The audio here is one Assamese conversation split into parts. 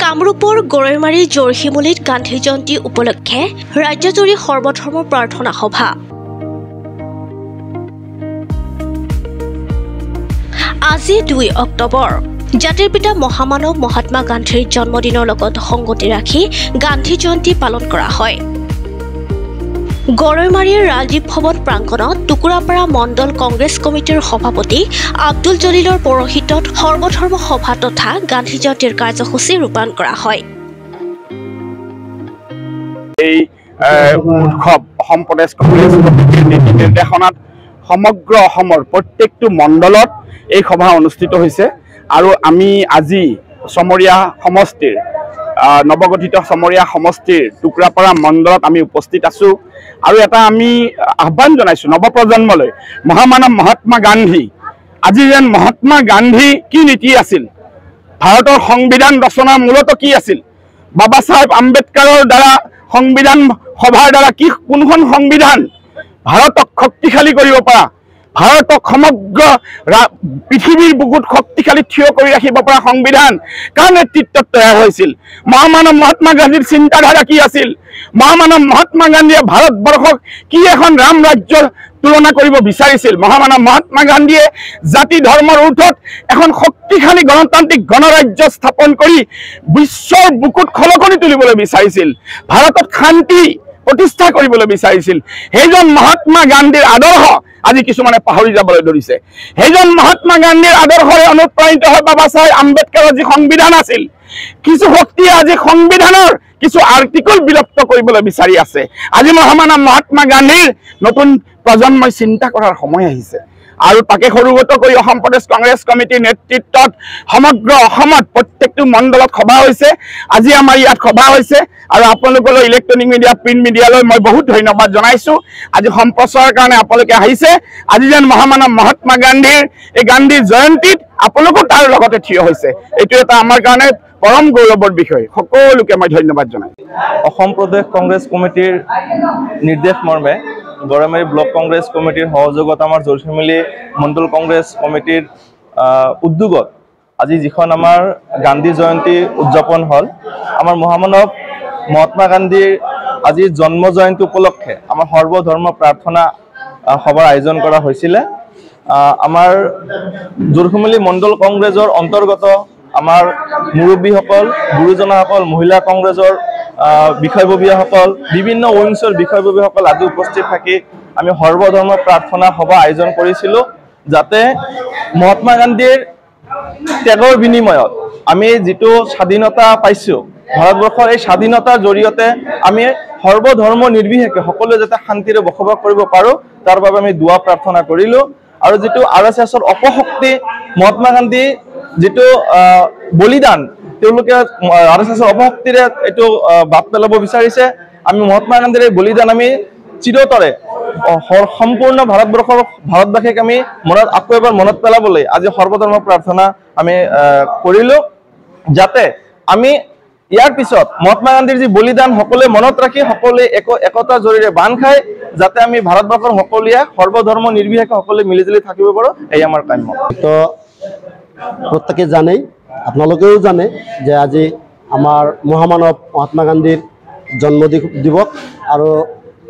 কামৰূপৰ গৰৈমাৰী জৰশিমুলিত গান্ধী জয়ন্তী উপলক্ষে ৰাজ্যজুৰি সৰ্বধৰ্ম প্ৰাৰ্থনা সভা। আজি 2 অক্টোবৰ জাতিৰ পিতা মহামানৱ মহাত্মা গান্ধীৰ জন্মদিনৰ লগত সংগতি ৰাখি গান্ধী জয়ন্তী পালন কৰা হয়। গৰৈমাৰীৰ ৰাজীৱ ভৱন প্ৰাংগণত টুকুৰাপাৰা মণ্ডল কংগ্ৰেছ কমিটিৰ সভাপতি আব্দুল জলিলৰ পৌৰোহিত্যত সৰ্বধৰ্ম সভা তথা গান্ধী জয়ন্তীৰ কাৰ্যসূচী ৰূপায়ণ কৰা হয়। এই উৎসৱ অসম প্ৰদেশ কংগ্ৰেছ কমিটিৰ নীতি নিৰ্দেশনাত সমগ্ৰ অসমৰ প্ৰত্যেকটো মণ্ডলত এই সভা অনুষ্ঠিত হৈছে আৰু আমি আজি চমৰীয়া সমষ্টিৰ নৱগঠিত চমৰীয়া সমষ্টিৰ টুকুৰাপাৰা মণ্ডলত আমি উপস্থিত আছো আৰু এটা আমি আহ্বান জনাইছো নৱপ্ৰজন্মলৈ। মহামানৱ মহাত্মা গান্ধী, আজি যেন মহাত্মা গান্ধী কি নীতি আছিল, ভাৰতৰ সংবিধান ৰচনাৰ মূলত কি আছিল, বাবা চাহেব আম্বেদকাৰৰ দ্বাৰা সংবিধান সভাৰ দ্বাৰা কি কোনখন সংবিধান ভাৰতক শক্তিশালী কৰিব পৰা, ভাৰতক সমগ্ৰ পৃথিৱীৰ বুকুত শক্তিশালী থিয় কৰি ৰাখিব পৰা সংবিধান কাৰ নেতৃত্বত তৈয়াৰ হৈছিল, মহামানৱ মহাত্মা গান্ধীৰ চিন্তাধাৰা কি আছিল, মহামানৱ মহাত্মা গান্ধীয়ে ভাৰতবৰ্ষক কি এখন ৰাম ৰাজ্যৰ তুলনা কৰিব বিচাৰিছিল, মহামানৱ মহাত্মা গান্ধীয়ে জাতি ধৰ্মৰ ঊৰ্ধত এখন শক্তিশালী গণতান্ত্ৰিক গণৰাজ্য স্থাপন কৰি বিশ্বৰ বুকুত খলকনি তুলিবলৈ বিচাৰিছিল, ভাৰতত শান্তি প্ৰতিষ্ঠা কৰিবলৈ বিচাৰিছিল। সেইজন মহাত্মা গান্ধীৰ আদৰ্শ আজি কিছুমানে পাহৰি যাবলৈ ধৰিছে। সেইজন মহাত্মা গান্ধীৰ আদৰ্শৰে অনুপ্ৰাণিত হৈ বাবা চাহেব আম্বেদকাৰৰ যি সংবিধান আছিল, কিছু শক্তিয়ে আজি সংবিধানৰ কিছু আৰ্টিকল বিলুপ্ত কৰিবলৈ বিচাৰি আছে। আজি মহামানৱ মহাত্মা গান্ধীৰ নতুন প্ৰজন্মই চিন্তা কৰাৰ সময় আহিছে আৰু তাকে সৰুগত কৰি অসম প্ৰদেশ কংগ্ৰেছ কমিটিৰ নেতৃত্বত সমগ্ৰ অসমত প্ৰত্যেকটো মণ্ডলত সভা হৈছে। আজি আমাৰ ইয়াত সভা হৈছে আৰু আপোনালোকলৈ ইলেক্ট্ৰনিক মিডিয়া, প্ৰিণ্ট মিডিয়ালৈ মই বহুত ধন্যবাদ জনাইছো। আজি সম্প্ৰচাৰৰ কাৰণে আপোনালোকে আহিছে। আজি যেন মহামানৱ মহাত্মা গান্ধীৰ এই গান্ধী জয়ন্তীত আপোনালোকো তাৰ লগতে থিয় হৈছে, এইটো এটা আমাৰ কাৰণে পৰম গৌৰৱৰ বিষয়। সকলোকে মই ধন্যবাদ জনাই অসম প্ৰদেশ কংগ্ৰেছ কমিটিৰ নিৰ্দেশ মৰ্মে গৰৈমাৰী ব্লক কংগ্ৰেছ কমিটিৰ সহযোগত আমাৰ জৰশিমুলি মণ্ডল কংগ্ৰেছ কমিটিৰ উদ্যোগত আজি যিখন আমাৰ গান্ধী জয়ন্তী উদযাপন হ'ল, আমাৰ মহামানৱ মহাত্মা গান্ধীৰ আজি জন্ম জয়ন্তী উপলক্ষে আমাৰ সৰ্বধৰ্ম প্ৰাৰ্থনা সভাৰ আয়োজন কৰা হৈছিলে। আমাৰ জৰশিমুলি মণ্ডল কংগ্ৰেছৰ অন্তৰ্গত আমাৰ মুৰব্বীসকল, গুৰুজনাসকল, মহিলা কংগ্ৰেছৰ বিষয়ববীয়াসকল, বিভিন্ন উইংছৰ বিষয়ববীয়াসকল আজি উপস্থিত থাকি আমি সৰ্বধৰ্ম প্ৰাৰ্থনা সভা আয়োজন কৰিছিলোঁ, যাতে মহাত্মা গান্ধীৰ ত্যাগৰ বিনিময়ত আমি যিটো স্বাধীনতা পাইছোঁ, ভাৰতবৰ্ষৰ এই স্বাধীনতাৰ জৰিয়তে আমি সৰ্বধৰ্ম নিৰ্বিশেষে সকলোৱে যাতে শান্তিৰে বসবাস কৰিব পাৰোঁ তাৰ বাবে আমি দুৱা প্ৰাৰ্থনা কৰিলোঁ। আৰু যিটো RSSৰ অপশক্তি, মহাত্মা গান্ধী যিটো বলিদান তেওঁলোকে RSSৰ অপশক্তিৰে এইটো বাদ পেলাব বিচাৰিছে, আমি মহাত্মা গান্ধীৰ এই বলিদান আমি চিৰতৰে সম্পূৰ্ণ ভাৰতবাসীক আমি আকৌ এবাৰ মনত পেলাবলৈ আজি সৰ্বধৰ্ম প্ৰাৰ্থনা আমি কৰিলোঁ, যাতে আমি ইয়াৰ পিছত মহাত্মা গান্ধীৰ যি বলিদান সকলোৱে মনত ৰাখি সকলোৱে একতাৰ জৰিয়তে বান্ধ খাই যাতে আমি ভাৰতবৰ্ষৰ সকলোৱে সৰ্বধৰ্ম নিৰ্বিশেষে সকলোৱে মিলিজুলি থাকিব পাৰোঁ, এই আমাৰ কাম্য। তো প্ৰত্যেকে জানেই, আপোনালোকেও জানে যে আজি আমাৰ মহামানৱ মহাত্মা গান্ধীৰ জন্ম দিৱস আৰু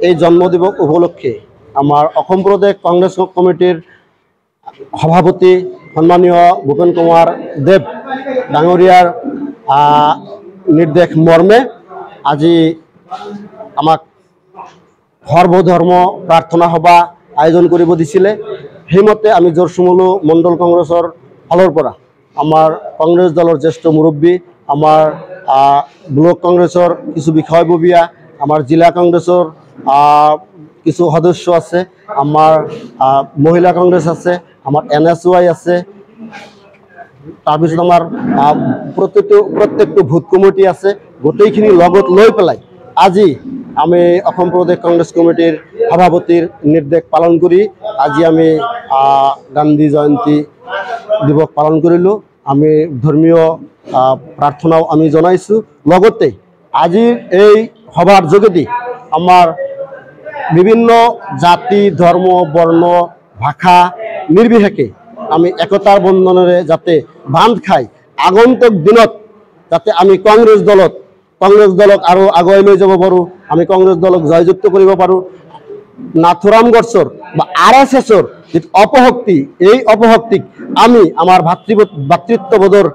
এই জন্ম দিৱস উপলক্ষে আমাৰ অসম প্ৰদেশ কংগ্ৰেছ কমিটিৰ সভাপতি সন্মানীয় ভূপেন কুমাৰ দেৱ ডাঙৰীয়াৰ নিৰ্দেশ মৰ্মে আজি আমাক সৰ্বধৰ্ম প্ৰাৰ্থনা সভা আয়োজন কৰিব দিছিলে। সেইমতে আমি জৰশিমুলি মণ্ডল কংগ্ৰেছৰ ফালৰ পৰা আমাৰ কংগ্ৰেছ দলৰ জ্যেষ্ঠ মুৰব্বী, আমাৰ ব্লক কংগ্ৰেছৰ কিছু বিষয়ববীয়া, আমাৰ জিলা কংগ্ৰেছৰ কিছু সদস্য আছে, আমাৰ মহিলা কংগ্ৰেছ আছে, আমাৰ NSY আছে, তাৰপিছত আমাৰ প্ৰত্যেকটো ভোট কমিটি আছে, গোটেইখিনি লগত লৈ পেলাই আজি আমি অসম প্ৰদেশ কংগ্ৰেছ কমিটিৰ সভাপতিৰ নিৰ্দেশ পালন কৰি আজি আমি গান্ধী জয়ন্তী দিৱস পালন কৰিলোঁ। আমি ধৰ্মীয় প্ৰাৰ্থনাও আমি জনাইছোঁ। লগতে আজিৰ এই সভাৰ যোগেদি আমাৰ বিভিন্ন জাতি, ধৰ্ম, বৰ্ণ, ভাষা নিৰ্বিশেষে আমি একতাৰ বন্ধনেৰে যাতে বান্ধ খাই আগন্তুক দিনত যাতে আমি কংগ্ৰেছ দলক আৰু আগুৱাই লৈ যাব পাৰোঁ, আমি কংগ্ৰেছ দলক জয়যুক্ত কৰিব পাৰোঁ। নাথুৰাম গডছৰ বা RSSৰ যিটো অপশক্তি, এই অপশক্তিক আমি আমাৰ ভাতৃত্ববোধৰ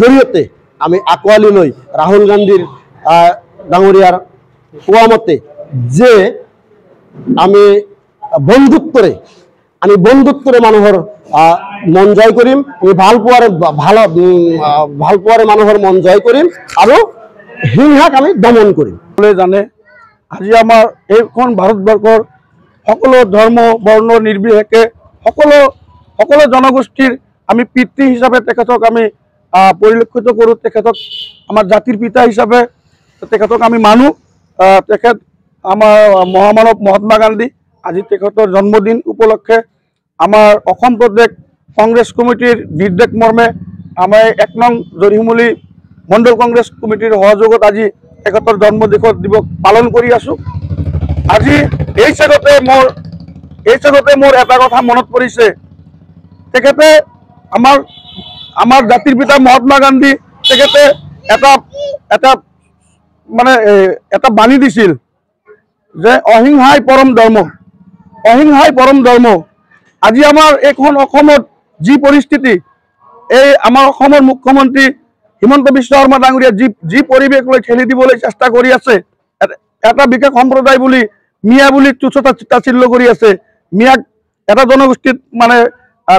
জৰিয়তে আমি আঁকোৱালি লৈ ৰাহুল গান্ধীৰ ডাঙৰীয়াৰ কোৱা মতে যে আমি বন্ধুত্বৰে মানুহৰ মন জয় কৰিম, আমি ভাল পোৱাৰে মানুহৰ মন জয় কৰিম আৰু হিংসাক আমি দমন কৰিম। জানে আজি আমাৰ এইখন ভাৰতবৰ্ষৰ সকলো ধৰ্ম বৰ্ণ নিৰ্বিশেষে সকলো জনগোষ্ঠীৰ আমি পিতৃ হিচাপে তেখেতক আমি পৰিলক্ষিত কৰোঁ, তেখেতক আমাৰ জাতিৰ পিতা হিচাপে তেখেতক আমি মানো। তেখেত আমাৰ মহামানৱ মহাত্মা গান্ধী, আজি তেখেতৰ জন্মদিন উপলক্ষে আমাৰ অসম প্ৰদেশ কংগ্ৰেছ কমিটিৰ নিৰ্দেশ মৰ্মে আমাৰ 1 নং জৰিমুলি মণ্ডল কংগ্ৰেছ কমিটিৰ সহযোগত আজি তেখেতৰ জন্মদিৱস পালন কৰি আছোঁ। আজি এই চেগতে মোৰ এটা কথা মনত পৰিছে, তেখেতে আমাৰ জাতিৰ পিতা মহাত্মা গান্ধী তেখেতে এটা বাণী দিছিল যে অহিংসাই পৰম ধৰ্ম। আজি আমাৰ এইখন অসমত যি পৰিস্থিতি, এই আমাৰ অসমৰ মুখ্যমন্ত্ৰী হিমন্ত বিশ্ব শৰ্মা ডাঙৰীয়া যি পৰিৱেশ লৈ ঠেলি দিবলৈ চেষ্টা কৰি আছে, এটা বিশেষ সম্প্ৰদায় বুলি মিয়া বুলি তুচ্ছ-তাচ্ছিল্য কৰি আছে, মিয়াক এটা জনগোষ্ঠীত মানে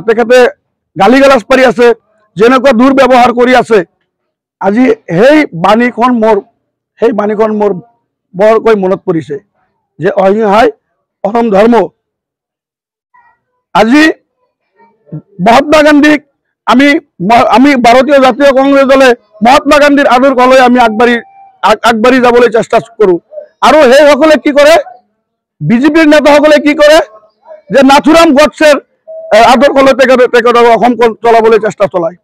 তেখেতে গালি গালাজ পাৰি আছে, যেনেকুৱা দুৰ্ব্যৱহাৰ কৰি আছে। আজি সেই বাণীখন মোৰ বৰকৈ মনত পৰিছে যে অহিংসাই পৰম ধৰ্ম। আজি মহাত্মা গান্ধীক আমি ভাৰতীয় জাতীয় কংগ্ৰেছ দলে মহাত্মা গান্ধীৰ আদৰ্শ লৈ আমি আগবাঢ়ি যাবলৈ চেষ্টা কৰোঁ। আৰু সেইসকলে কি কৰে, বিজেপিৰ নেতাসকলে কি কৰে যে নাথুৰাম গডছেৰ আদৰ্শ লৈ তেখেতক অসমখন চলাবলৈ চেষ্টা চলায়।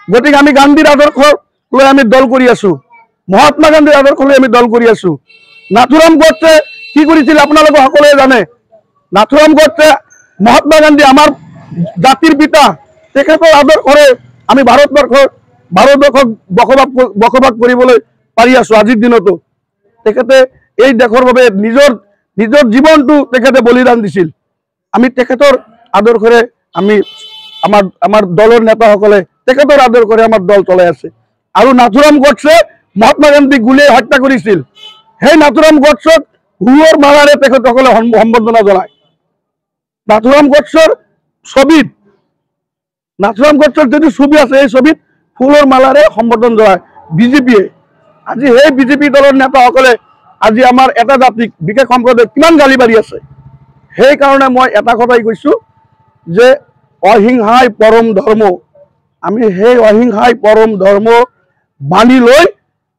গতিকে আমি গান্ধীৰ আদৰ্শ লৈ আমি দল কৰি আছোঁ, মহাত্মা গান্ধীৰ আদৰ্শ লৈ আমি দল কৰি আছোঁ। নাথুৰাম গডছে কি কৰিছিল আপোনালোকে সকলোৱে জানে। নাথুৰাম গডছে মহাত্মা গান্ধী আমাৰ জাতিৰ পিতা, তেখেতৰ আদৰ্শৰে আমি ভাৰতবৰ্ষক বসবাস কৰিবলৈ পাৰি আছোঁ। আজিৰ দিনতো তেখেতে এই দেশৰ বাবে নিজৰ জীৱনটো তেখেতে বলিদান দিছিল। আমি তেখেতৰ আদৰ্শৰে আমাৰ দলৰ নেতাসকলে তেখেতৰ আদৰ্শৰে আমাৰ দল চলাই আছে। আৰু নাথুৰাম গডছে মহাত্মা গান্ধীক গুলীয়াই হত্যা কৰিছিল। সেই নাথুৰাম গডছক ফুলৰ মালাৰে তেখেতসকলে সম্বৰ্ধনা জনায়। নাথুৰাম গডছৰ যিটো ছবি আছে, এই ছবিত ফুলৰ মালাৰে সম্বৰ্ধন জনায় বিজেপিয়ে। আজি সেই বিজেপি দলৰ নেতাসকলে আজি আমাৰ এটা জাতিক বিশেষ সম্প্ৰদায়ক কিমান গালি পাৰি আছে। সেইকাৰণে মই এটা কথাই কৈছোঁ যে অহিংসাই পৰম ধৰ্ম। আমি সেই অহিংসাই পৰম ধৰ্ম বাণী লৈ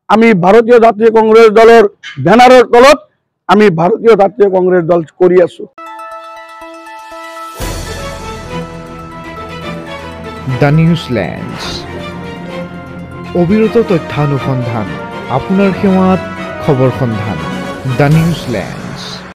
আমি ভাৰতীয় জাতীয় কংগ্ৰেছ দলৰ বেনাৰৰ তলত আমি ভাৰতীয় জাতীয় কংগ্ৰেছ দল কৰি আছোঁ। দ্য নিউজলেণ্ডছ, অবিৰত তথ্যানুসন্ধান, আপোনাৰ সেৱাত খবৰ সন্ধান। দ্য নিউজলেণ্ড।